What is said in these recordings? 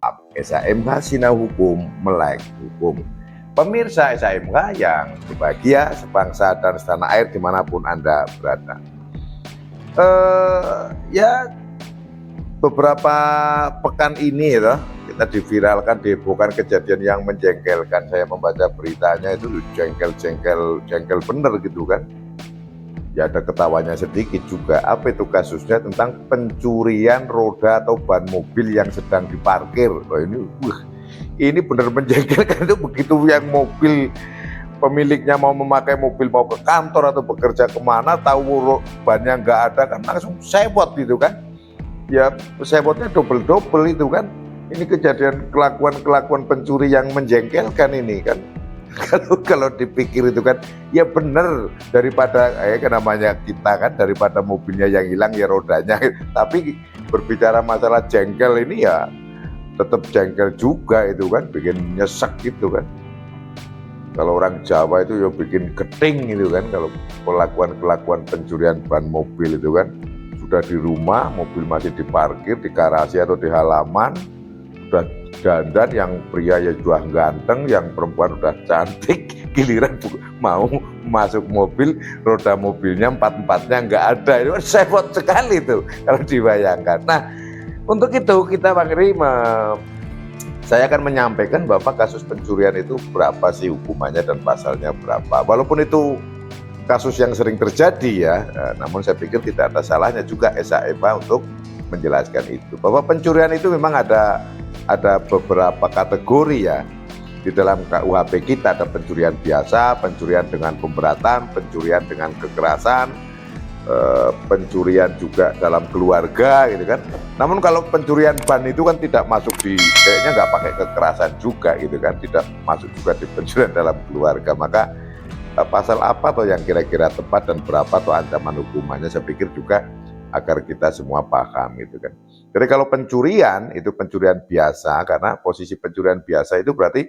maaf, SHMH Sinau Hukum, Melek Hukum. Pemirsa SHMH yang berbahagia, sebangsa dan setanah air dimanapun Anda berada. Ya, beberapa pekan ini ya, kita diviralkan, dihebohkan kejadian yang menjengkelkan. Saya membaca beritanya itu jengkel bener gitu kan. Ya ada ketawanya sedikit juga. Apa itu kasusnya? Tentang pencurian roda atau ban mobil yang sedang diparkir. Wah, ini benar menjengkelkan. Itu begitu yang mobil pemiliknya mau memakai mobil, mau ke kantor atau bekerja kemana, tahu bannya nggak ada kan langsung sewot gitu kan. Ya sewotnya double itu kan. Ini kejadian kelakuan pencuri yang menjengkelkan ini kan. Kalau dipikir itu kan ya bener, daripada namanya kita kan, daripada mobilnya yang hilang ya rodanya. Tapi berbicara masalah jengkel ini ya tetap jengkel juga itu kan, bikin nyesek gitu kan. Kalau orang Jawa itu ya bikin geting gitu kan, kalau kelakuan pencurian ban mobil itu kan. Sudah di rumah, mobil masih diparkir di garasi atau di halaman, udah dandan, yang pria ya sudah ganteng, yang perempuan udah cantik, giliran mau masuk mobil, roda mobilnya empat-empatnya nggak ada. Itu sewot sekali tuh kalau dibayangkan. Nah, untuk itu kita Bang Ri, saya akan menyampaikan bahwa kasus pencurian itu berapa sih hukumannya dan pasalnya berapa. Walaupun itu kasus yang sering terjadi ya, namun saya pikir tidak ada salahnya juga SHMH untuk menjelaskan itu, bahwa pencurian itu memang ada beberapa kategori ya. Di dalam KUHP kita ada pencurian biasa, pencurian dengan pemberatan, pencurian dengan kekerasan, pencurian juga dalam keluarga gitu kan. Namun kalau pencurian ban itu kan tidak masuk di, kayaknya nggak pakai kekerasan juga gitu kan, tidak masuk juga di pencurian dalam keluarga. Maka pasal apa atau yang kira-kira tepat dan berapa atau ancaman hukumannya, saya pikir juga agar kita semua paham gitu kan. Jadi kalau pencurian itu pencurian biasa, karena posisi pencurian biasa itu berarti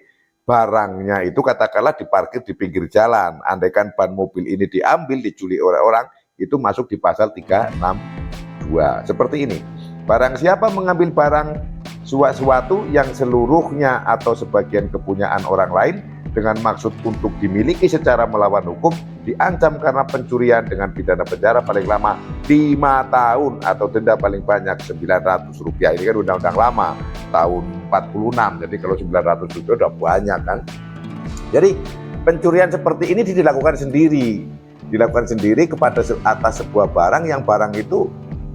barangnya itu katakanlah diparkir di pinggir jalan. Andaikan ban mobil ini diambil, dicuri oleh orang, itu masuk di pasal 362. Seperti ini. Barang siapa mengambil barang sesuatu yang seluruhnya atau sebagian kepunyaan orang lain dengan maksud untuk dimiliki secara melawan hukum, diancam karena pencurian dengan pidana penjara paling lama 5 tahun atau denda paling banyak Rp900. Ini kan undang-undang lama tahun 46, jadi kalau Rp900 udah banyak kan. Jadi pencurian seperti ini dilakukan sendiri kepada atas sebuah barang, yang barang itu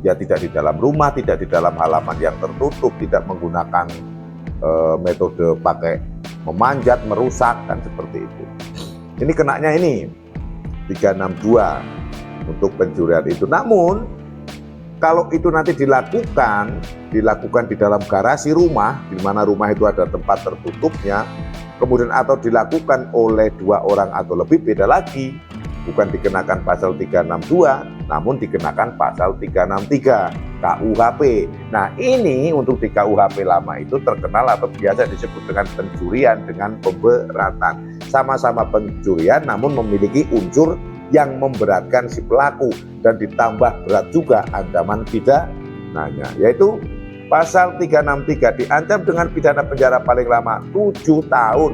ya tidak di dalam rumah, tidak di dalam halaman yang tertutup, tidak menggunakan metode pakai memanjat, merusak, kan seperti itu. Ini kenanya ini 362 untuk pencurian itu. Namun kalau itu nanti dilakukan di dalam garasi rumah, di mana rumah itu ada tempat tertutupnya, kemudian atau dilakukan oleh 2 orang atau lebih, beda lagi. Bukan dikenakan pasal 362, namun dikenakan pasal 363 KUHP. Nah, ini untuk di KUHP lama itu terkenal atau biasa disebut dengan pencurian dengan pemberatan. Sama-sama pencurian namun memiliki unsur yang memberatkan si pelaku, dan ditambah berat juga ancaman pidananya, yaitu pasal 363 diancam dengan pidana penjara paling lama 7 tahun.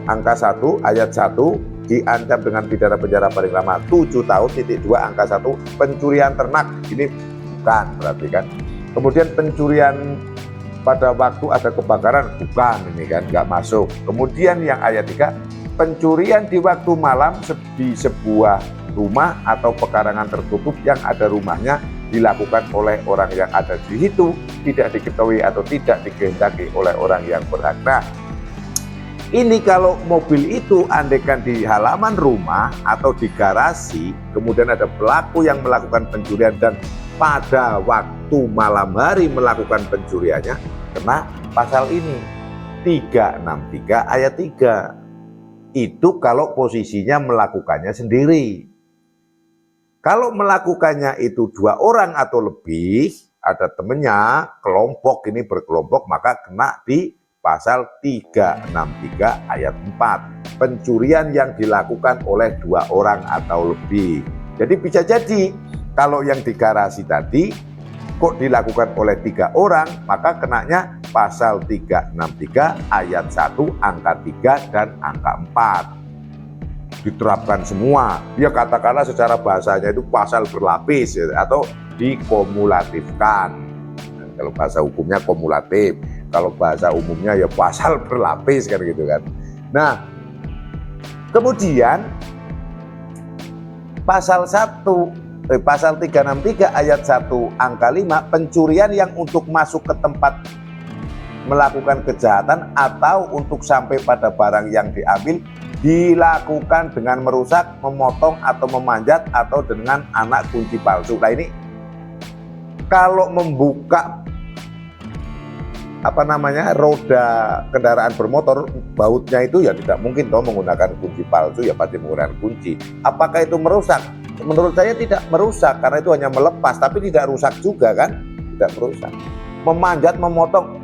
Angka 1 ayat 1 diancam dengan pidana penjara paling lama 7 tahun, titik 2 angka 1 pencurian ternak, ini bukan berarti kan. Kemudian pencurian pada waktu ada kebakaran, bukan, ini kan nggak masuk. Kemudian yang ayat 3 pencurian di waktu malam di sebuah rumah atau pekarangan tertutup yang ada rumahnya dilakukan oleh orang yang ada di situ, tidak diketahui atau tidak dikehendaki oleh orang yang berhak. Nah, ini kalau mobil itu andaikan di halaman rumah atau di garasi, kemudian ada pelaku yang melakukan pencurian dan pada waktu malam hari melakukan pencuriannya, kena pasal ini 363 ayat 3. Itu kalau posisinya melakukannya sendiri. Kalau melakukannya itu 2 orang atau lebih, ada temennya, kelompok, ini berkelompok, maka kena di pasal 363 ayat 4, pencurian yang dilakukan oleh 2 orang atau lebih. Jadi bisa jadi kalau yang di garasi tadi kok dilakukan oleh 3 orang, maka kenanya pasal 363 ayat 1 angka 3 dan angka 4. Diterapkan semua. Ya katakanlah secara bahasanya itu pasal berlapis ya, atau dikumulatifkan. Kalau bahasa hukumnya kumulatif, kalau bahasa umumnya ya pasal berlapis kan gitu kan. Nah, kemudian pasal 363 ayat 1 angka 5, pencurian yang untuk masuk ke tempat melakukan kejahatan atau untuk sampai pada barang yang diambil dilakukan dengan merusak, memotong atau memanjat atau dengan anak kunci palsu. Nah ini kalau membuka roda kendaraan bermotor, bautnya itu ya tidak mungkin toh menggunakan kunci palsu, ya pasti menggunakan kunci. Apakah itu merusak? Menurut saya tidak merusak, karena itu hanya melepas, tapi tidak rusak juga kan? Tidak merusak. Memanjat, memotong,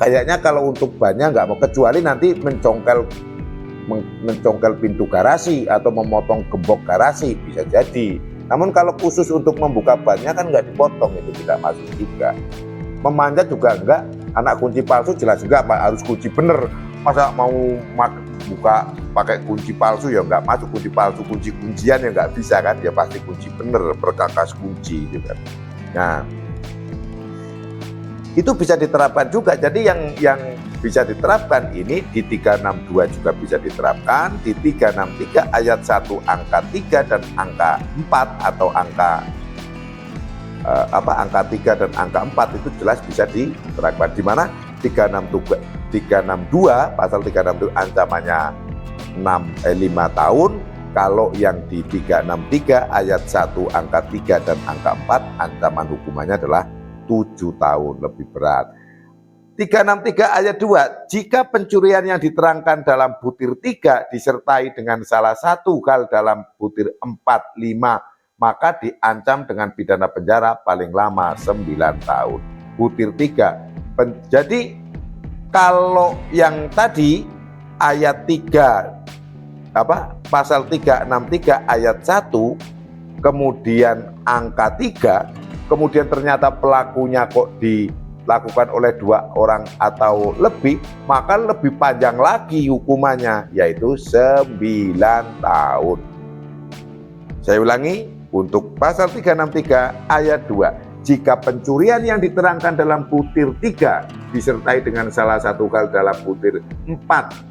kayaknya kalau untuk bannya nggak mau, kecuali nanti mencongkel pintu garasi atau memotong gembok garasi, bisa jadi. Namun kalau khusus untuk membuka bannya kan nggak dipotong, itu tidak masuk juga. Memanjat juga enggak. Anak kunci palsu jelas juga harus kunci bener. Masa mau buka pakai kunci palsu ya nggak masuk. Kunci palsu, kunci kuncian ya nggak bisa kan, ya pasti kunci bener, perkakas kunci gitu kan. Nah itu bisa diterapkan juga. Jadi yang bisa diterapkan ini di 362 juga bisa diterapkan, di 363 ayat 1 angka 3 dan angka 4 atau angka 3 dan angka 4 itu jelas bisa diterapkan. Di mana 362 pasal 362 ancamannya 5 tahun. Kalau yang di 363 ayat 1 angka 3 dan angka 4 ancaman hukumannya adalah 7 tahun, lebih berat. 363 ayat 2, jika pencurian yang diterangkan dalam butir 3 disertai dengan salah satu hal dalam butir 4, 5, maka diancam dengan pidana penjara paling lama 9 tahun. Butir 3. Jadi kalau yang tadi ayat 3 pasal 363 ayat 1 kemudian angka 3, kemudian ternyata pelakunya kok dilakukan oleh 2 orang atau lebih, maka lebih panjang lagi hukumannya, yaitu 9 tahun. Saya ulangi, untuk pasal 363 ayat 2, jika pencurian yang diterangkan dalam butir 3 disertai dengan salah satu hal dalam butir 4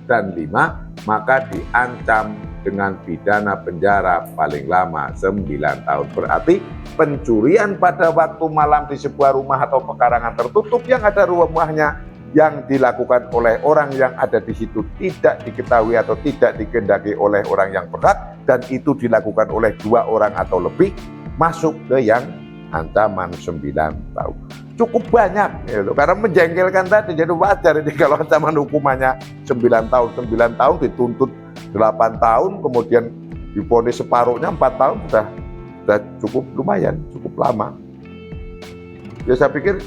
dan 5, maka diancam dengan pidana penjara paling lama 9 tahun. Berarti pencurian pada waktu malam di sebuah rumah atau pekarangan tertutup yang ada rumahnya, yang dilakukan oleh orang yang ada di situ tidak diketahui atau tidak dikehendaki oleh orang yang berhak, dan itu dilakukan oleh 2 orang atau lebih, masuk ke yang ancaman 9 tahun. Cukup banyak ya, karena menjengkelkan tadi. Jadi wajar ini kalau ancaman hukumannya 9 tahun. 9 tahun dituntut 8 tahun, kemudian divonis separuhnya 4 tahun, sudah cukup lumayan, cukup lama. Ya saya pikir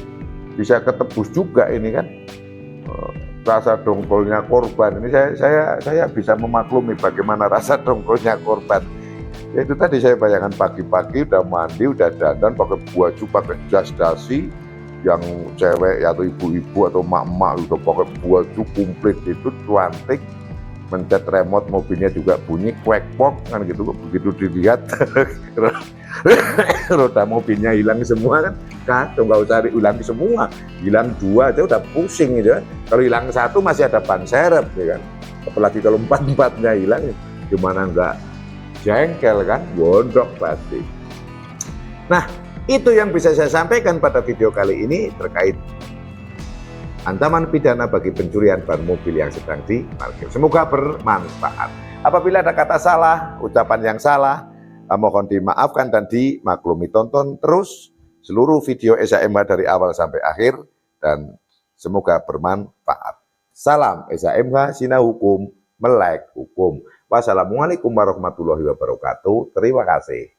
bisa ketebus juga ini kan, rasa dongkolnya korban. Ini saya bisa memaklumi bagaimana rasa dongkolnya korban. Ya itu tadi saya bayangkan pagi-pagi udah mandi, udah dandan, pakai baju, pakai jas dasi, yang cewek atau ibu-ibu atau mak-mak udah pakai baju komplit itu cantik, mencet remote mobilnya juga bunyi kwek-pok kan gitu. Begitu dilihat roda mobilnya hilang semua kan, kacau, nggak usah diulangi semua, hilang 2 aja udah pusing gitu kan. Kalau hilang 1 masih ada ban serep ya kan, apalagi kalau 4-4-nya hilang, gimana nggak jengkel kan, gondok pasti. Nah itu yang bisa saya sampaikan pada video kali ini terkait ancaman pidana bagi pencurian ban mobil yang sedang diparkir. Semoga bermanfaat. Apabila ada kata salah, ucapan yang salah, mohon dimaafkan dan dimaklumi. Tonton terus seluruh video Esa MH dari awal sampai akhir dan semoga bermanfaat. Salam Esa MH, Sinau Hukum, Melek Hukum. Wassalamualaikum warahmatullahi wabarakatuh. Terima kasih.